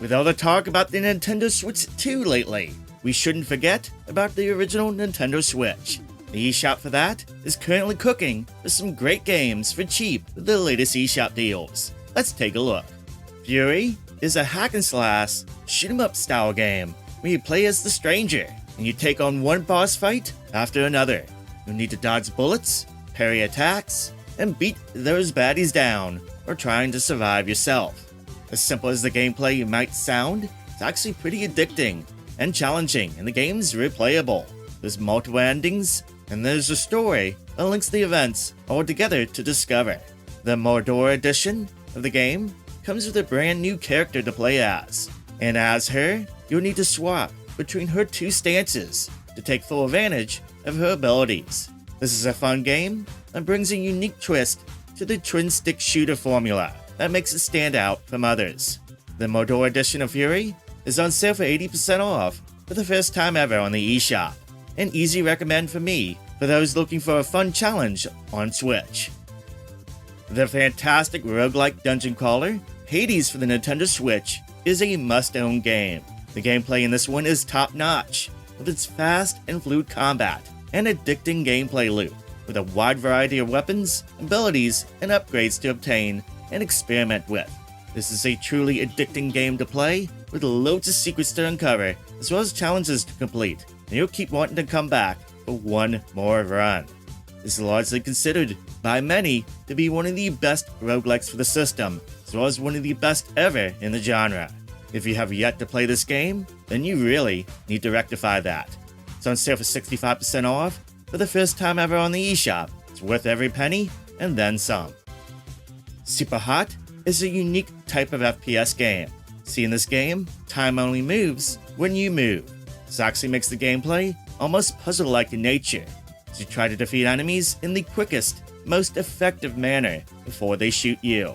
With all the talk about the Nintendo Switch 2 lately, we shouldn't forget about the original Nintendo Switch. The eShop for that is currently cooking with some great games for cheap with the latest eShop deals. Let's take a look. Furi is a hack and slash shoot-'em-up style game where you play as the Stranger and you take on one boss fight after another. You'll need to dodge bullets, parry attacks, and beat those baddies down or trying to survive yourself. As simple as the gameplay might sound, it's actually pretty addicting and challenging, and the game's replayable. There's multiple endings, and there's a story that links the events all together to discover. The Modore edition of the game comes with a brand new character to play as, and as her, you'll need to swap between her two stances to take full advantage of her abilities. This is a fun game that brings a unique twist to the twin-stick shooter formula that makes it stand out from others. The Modore edition of Furi is on sale for 80% off for the first time ever on the eShop. An easy recommend for me for those looking for a fun challenge on Switch. The fantastic roguelike dungeon crawler, Hades for the Nintendo Switch, is a must-own game. The gameplay in this one is top-notch, with its fast and fluid combat and addicting gameplay loop, with a wide variety of weapons, abilities, and upgrades to obtain and experiment with. This is a truly addicting game to play, with loads of secrets to uncover, as well as challenges to complete, and you'll keep wanting to come back for one more run. This is largely considered by many to be one of the best roguelikes for the system, as well as one of the best ever in the genre. If you have yet to play this game, then you really need to rectify that. It's on sale for 65% off for the first time ever on the eShop. It's worth every penny and then some. SUPERHOT is a unique type of FPS game. See, in this game, time only moves when you move. This actually makes the gameplay almost puzzle-like in nature, as you try to defeat enemies in the quickest, most effective manner before they shoot you.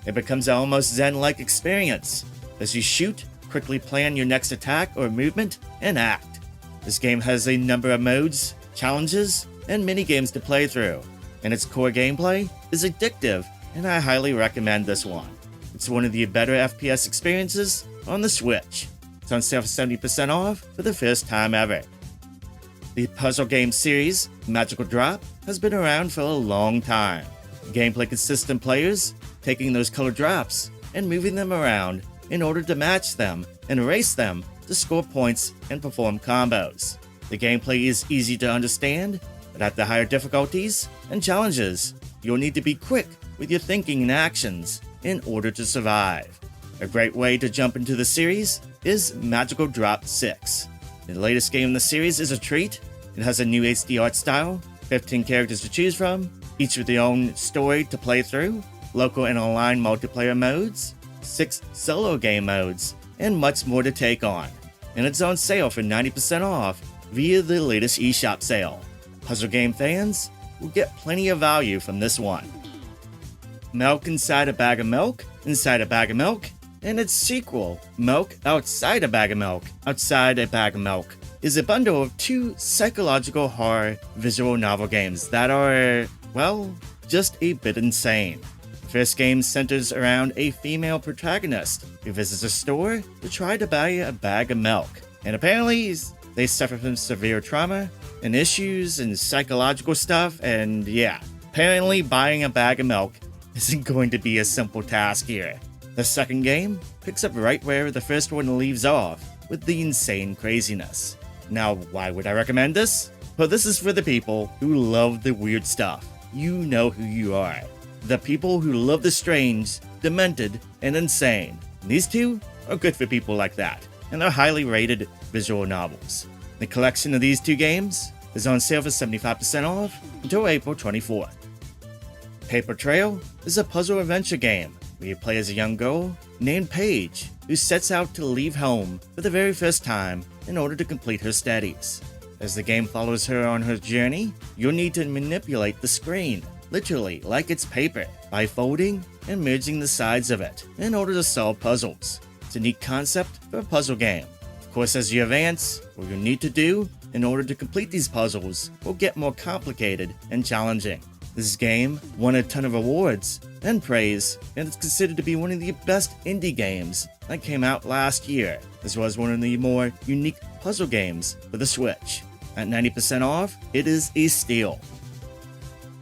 It becomes an almost Zen-like experience as you shoot, quickly plan your next attack or movement, and act. This game has a number of modes, challenges, and mini-games to play through, and its core gameplay is addictive, and I highly recommend this one. It's one of the better FPS experiences on the Switch. It's on sale for 70% off for the first time ever. The puzzle game series, Magical Drop, has been around for a long time. The gameplay consists in players taking those colored drops and moving them around in order to match them and erase them to score points and perform combos. The gameplay is easy to understand, but at the higher difficulties and challenges, you'll need to be quick with your thinking and actions in order to survive. A great way to jump into the series is Magical Drop 6. The latest game in the series is a treat. It has a new HD art style, 15 characters to choose from, each with their own story to play through, local and online multiplayer modes, 6 solo game modes, and much more to take on. And it's on sale for 90% off via the latest eShop sale. Puzzle game fans will get plenty of value from this one. Milk Inside a Bag of Milk, Inside a Bag of Milk, and its sequel, Milk Outside a Bag of Milk, Outside a Bag of Milk, is a bundle of 2 psychological horror visual novel games that are, well, just a bit insane. The first game centers around a female protagonist who visits a store to try to buy a bag of milk, and apparently they suffer from severe trauma and issues and psychological stuff, and yeah, apparently buying a bag of milk isn't going to be a simple task here. The second game picks up right where the first one leaves off, with the insane craziness. Now, why would I recommend this? Well, this is for the people who love the weird stuff. You know who you are. The people who love the strange, demented, and insane. And these two are good for people like that, and they're highly rated visual novels. The collection of these 2 games is on sale for 75% off until April 24th. Paper Trail is a puzzle adventure game where you play as a young girl named Paige who sets out to leave home for the very first time in order to complete her studies. As the game follows her on her journey, you'll need to manipulate the screen, literally like it's paper, by folding and merging the sides of it in order to solve puzzles. It's a neat concept for a puzzle game. Of course, as you advance, what you'll need to do in order to complete these puzzles will get more complicated and challenging. This game won a ton of awards and praise, and it's considered to be one of the best indie games that came out last year, as well as one of the more unique puzzle games for the Switch. At 90% off, it is a steal.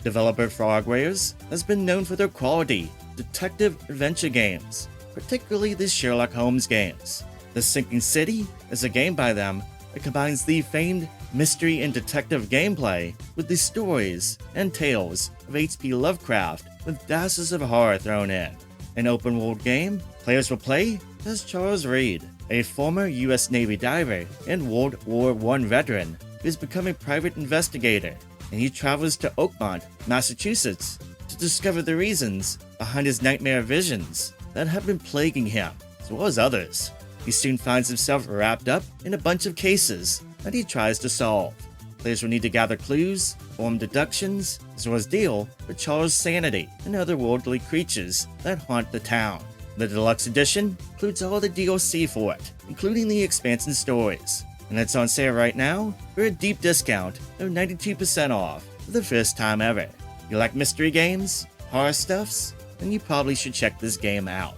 Developer Frogwares has been known for their quality detective adventure games, particularly the Sherlock Holmes games. The Sinking City is a game by them that combines the famed mystery and detective gameplay with the stories and tales of H.P. Lovecraft with dashes of horror thrown in. An open-world game, players will play as Charles Reed, a former U.S. Navy diver and World War I veteran who has become a private investigator, and he travels to Oakmont, Massachusetts to discover the reasons behind his nightmare visions that have been plaguing him, as well as others. He soon finds himself wrapped up in a bunch of cases that he tries to solve. Players will need to gather clues, form deductions, as well as deal with Charles' sanity and other worldly creatures that haunt the town. The Deluxe Edition includes all the DLC for it, including the expansion stories, and it's on sale right now for a deep discount of 92% off for the first time ever. You like mystery games, horror stuffs, then you probably should check this game out.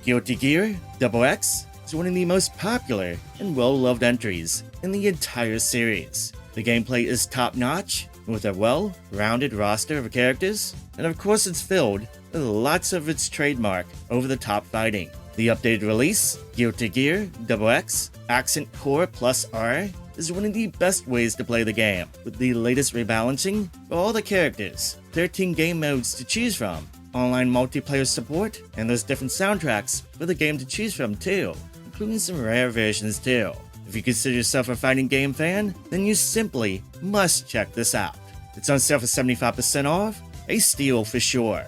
Guilty Gear XX is one of the most popular and well-loved entries in the entire series. The gameplay is top-notch, with a well-rounded roster of characters, and of course it's filled with lots of its trademark over-the-top fighting. The updated release, Guilty Gear XX Accent Core Plus R, is one of the best ways to play the game, with the latest rebalancing for all the characters, 13 game modes to choose from, online multiplayer support, and there's different soundtracks for the game to choose from too, including some rare versions too. If you consider yourself a fighting game fan, then you simply must check this out. It's on sale for 75% off, a steal for sure.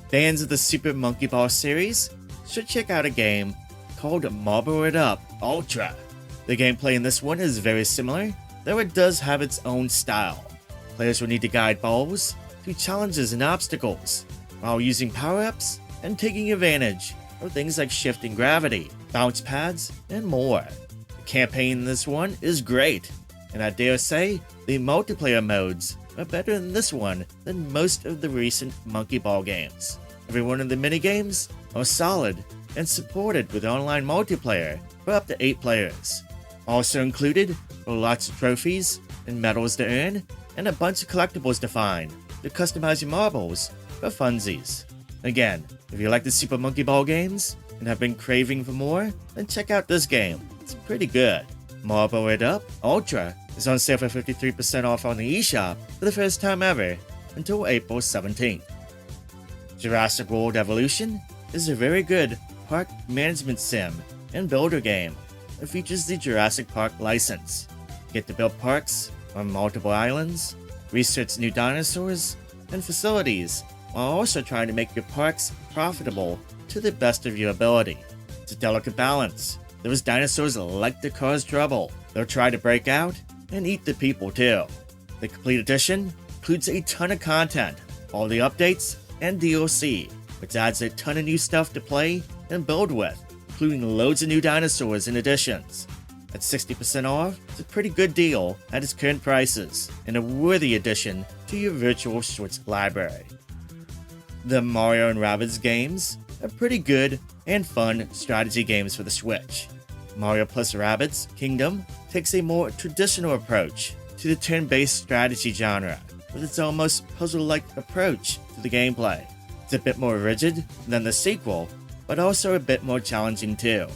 Fans of the Super Monkey Ball series should check out a game called Modore It Up Ultra. The gameplay in this one is very similar, though it does have its own style. Players will need to guide balls through challenges and obstacles, while using power-ups and taking advantage of things like shifting gravity, bounce pads, and more. The campaign in this one is great, and I dare say the multiplayer modes are better in this one than most of the recent Monkey Ball games. Every one of the minigames are solid and supported with online multiplayer for up to 8 players. Also included are lots of trophies and medals to earn, and a bunch of collectibles to find to customize your marbles for funsies. Again, if you like the Super Monkey Ball games and have been craving for more, then check out this game. It's pretty good. Modore It Up Ultra is on sale for 53% off on the eShop for the first time ever until April 17th. Jurassic World Evolution is a very good park management sim and builder game that features the Jurassic Park license. Get to build parks on multiple islands, research new dinosaurs and facilities, while also trying to make your parks profitable to the best of your ability. It's a delicate balance. Those dinosaurs like to cause trouble. They'll try to break out and eat the people too. The complete edition includes a ton of content, all the updates, and DLC, which adds a ton of new stuff to play and build with, including loads of new dinosaurs and additions. At 60% off, it's a pretty good deal at its current prices, and a worthy addition to your virtual Switch library. The Mario and Rabbids games are pretty good and fun strategy games for the Switch. Mario plus Rabbids Kingdom takes a more traditional approach to the turn-based strategy genre, with its almost puzzle-like approach to the gameplay. It's a bit more rigid than the sequel, but also a bit more challenging too.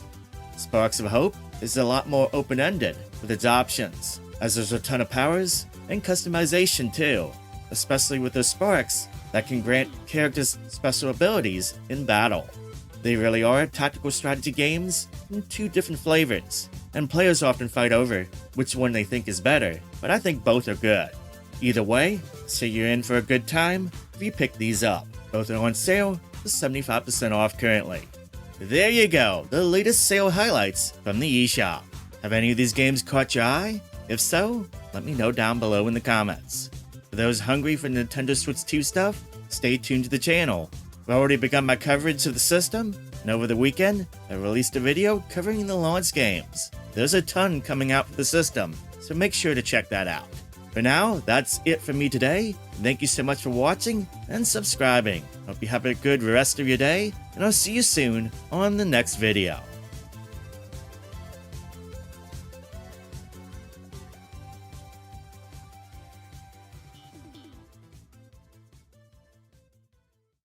Sparks of Hope is a lot more open-ended with its options, as there's a ton of powers and customization too, especially with those sparks that can grant characters special abilities in battle. They really are tactical strategy games in 2 different flavors, and players often fight over which one they think is better, but I think both are good. Either way, say you're in for a good time if you pick these up. Both are on sale for 75% off currently. There you go, the latest sale highlights from the eShop. Have any of these games caught your eye? If so, let me know down below in the comments. For those hungry for Nintendo Switch 2 stuff, stay tuned to the channel. I've already begun my coverage of the system, and over the weekend, I released a video covering the launch games. There's a ton coming out for the system, so make sure to check that out. For now, that's it for me today. Thank you so much for watching and subscribing. Hope you have a good rest of your day, and I'll see you soon on the next video.